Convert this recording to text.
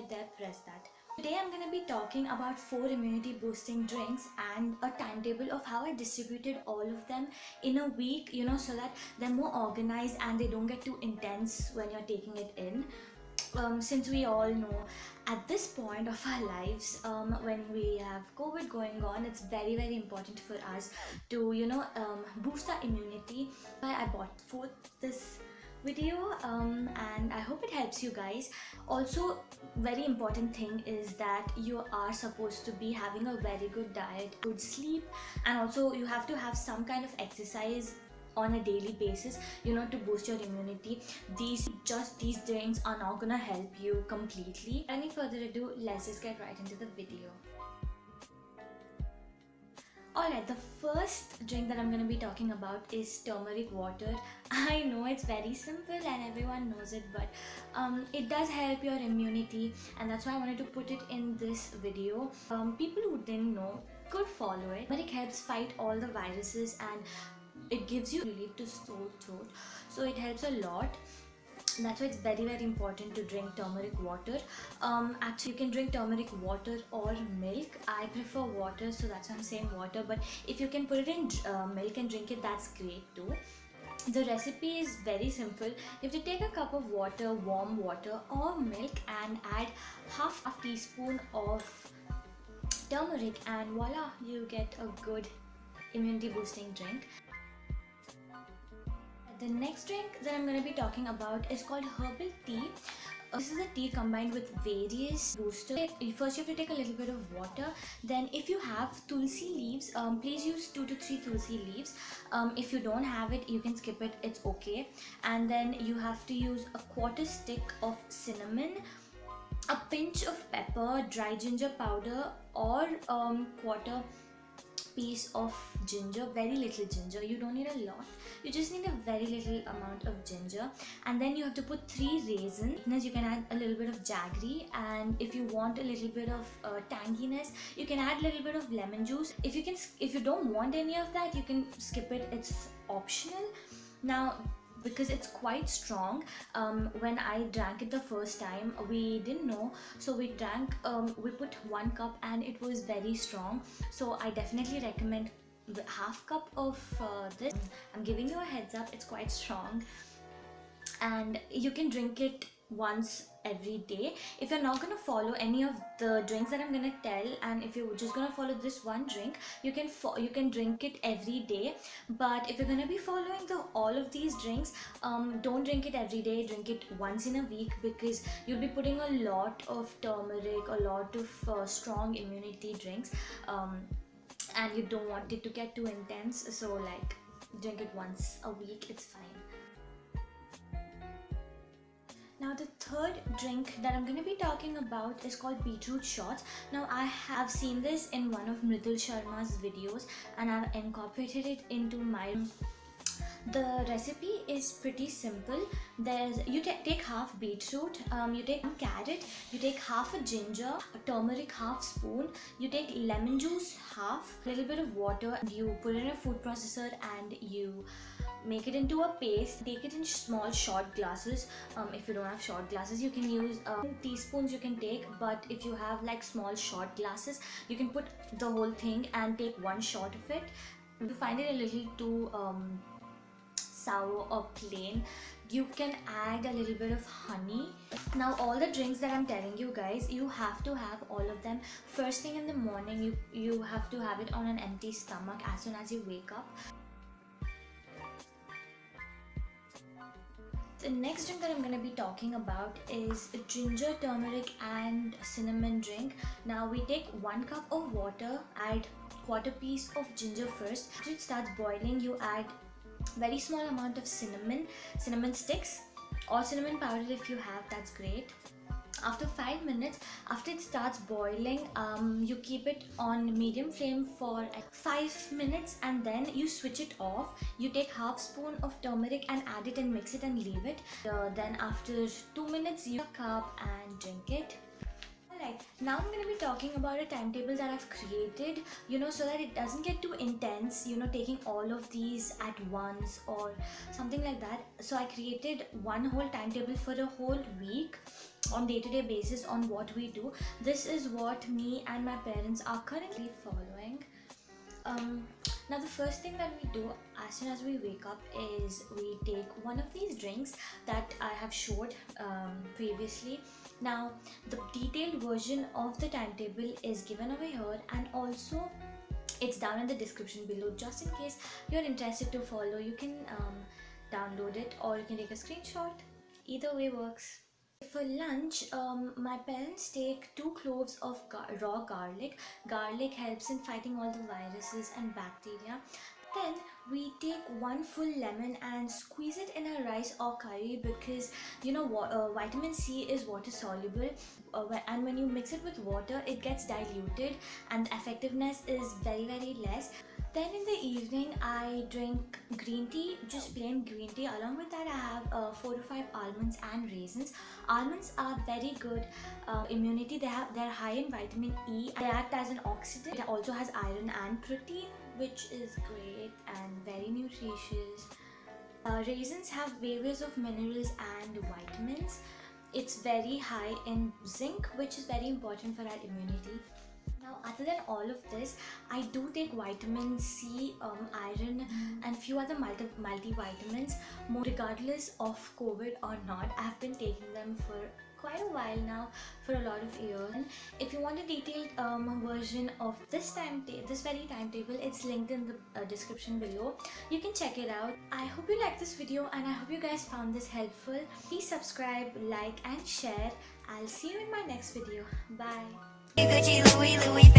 right there, press that. Today I'm going to be talking about 4 immunity boosting drinks and a timetable of how I distributed all of them in a week, so that they're more organized and they don't get too intense when you're taking it in. Since we all know at this point of our lives, when we have COVID going on, it's very, very important for us to boost our immunity. I bought for this video, and I hope it helps you guys. Also, very important thing is that you are supposed to be having a very good diet, good sleep, and also you have to have some kind of exercise on a daily basis, to boost your immunity. These drinks are not gonna help you completely. Any further ado, let's just get right into the video. Alright, the first drink that I'm going to be talking about is turmeric water. I know it's very simple and everyone knows it, but it does help your immunity, and that's why I wanted to put it in this video. People who didn't know could follow it. Turmeric helps fight all the viruses and it gives you relief to sore throat, so it helps a lot. That's why it's very, very important to drink turmeric water. Actually, you can drink turmeric water or milk. I prefer water, so that's why I'm saying water, but if you can put it in milk and drink it, that's great too. The recipe is very simple. You have to take a cup of water, warm water or milk, and add half a teaspoon of turmeric, and voila, you get a good immunity boosting drink. The next drink that I'm going to be talking about is called herbal tea. This is a tea combined with various boosters. First you have to take a little bit of water. Then if you have tulsi leaves, please use 2 to 3 tulsi leaves. If you don't have it, you can skip it, it's okay. And then you have to use a quarter stick of cinnamon, a pinch of pepper, dry ginger powder, or quarter piece of ginger, very little ginger. You don't need a lot, you just need a very little amount of ginger. And then you have to put 3 raisins. You can add a little bit of jaggery, and if you want a little bit of tanginess, you can add a little bit of lemon juice. If you don't want any of that, you can skip it, it's optional. Now, because it's quite strong, when I drank it the first time, we didn't know, so we put 1 cup and it was very strong, so I definitely recommend the half cup of this. I'm giving you a heads up, it's quite strong, and you can drink it once every day. If you're not going to follow any of the drinks that I'm going to tell, and if you're just going to follow this one drink, you can drink it every day. But if you're going to be following all of these drinks, don't drink it every day, drink it once in a week, because you'll be putting a lot of turmeric, a lot of strong immunity drinks, and you don't want it to get too intense, so like drink it once a week, it's fine. Now the third drink that I'm going to be talking about is called beetroot shots. Now I have seen this in one of Mridul Sharma's videos and I've incorporated it into my. The recipe is pretty simple. You take half beetroot, you take 1 carrot, you take half a ginger, a turmeric half spoon, you take lemon juice half, a little bit of water, and you put it in a food processor and you make it into a paste. Take it in small shot glasses. If you don't have shot glasses, you can use teaspoons you can take, but if you have like small shot glasses, you can put the whole thing and take 1 shot of it. If you find it a little too sour or plain, you can add a little bit of honey. Now all the drinks that I'm telling you guys, you have to have all of them first thing in the morning. You have to have it on an empty stomach as soon as you wake up. The next drink that I'm going to be talking about is a ginger, turmeric and cinnamon drink. Now we take 1 cup of water, add quarter piece of ginger first. After it starts boiling, you add very small amount of cinnamon sticks or cinnamon powder if you have, that's great. After 5 minutes, after it starts boiling, you keep it on medium flame for 5 minutes and then you switch it off. You take half spoon of turmeric and add it and mix it and leave it. Then after 2 minutes, you cup and drink it. Alright, now I'm going to be talking about a timetable that I've created, so that it doesn't get too intense, taking all of these at once or something like that. So I created one whole timetable for a whole week. on day-to-day basis on what we do. This is what me and my parents are currently following. Now the first thing that we do as soon as we wake up is we take one of these drinks that I have showed previously. Now the detailed version of the timetable is given over here, and also it's down in the description below, just in case you're interested to follow. You can download it or you can take a screenshot. Either way works. For lunch, my parents take 2 cloves of raw garlic. Garlic helps in fighting all the viruses and bacteria. Then we take 1 full lemon and squeeze it in a rice or curry, because you know vitamin C is water soluble, and when you mix it with water it gets diluted and the effectiveness is very less. Then in the evening I drink green tea, just plain green tea. Along with that I have 4 to 5 almonds and raisins. Almonds are very good immunity. They're high in vitamin E. They act as an oxidant. It also has iron and protein, which is great and very nutritious. Raisins have various of minerals and vitamins. It's very high in zinc, which is very important for our immunity. Now, other than all of this, I do take vitamin C, iron, and few other multivitamins. Regardless of COVID or not, I've been taking them for quite a while now, for a lot of years. And if you want a detailed version of this very timetable, it's linked in the description below. You can check it out. I hope you liked this video and I hope you guys found this helpful. Please subscribe, like and share. I'll see you in my next video. Bye. Gucci, Louis, Louis,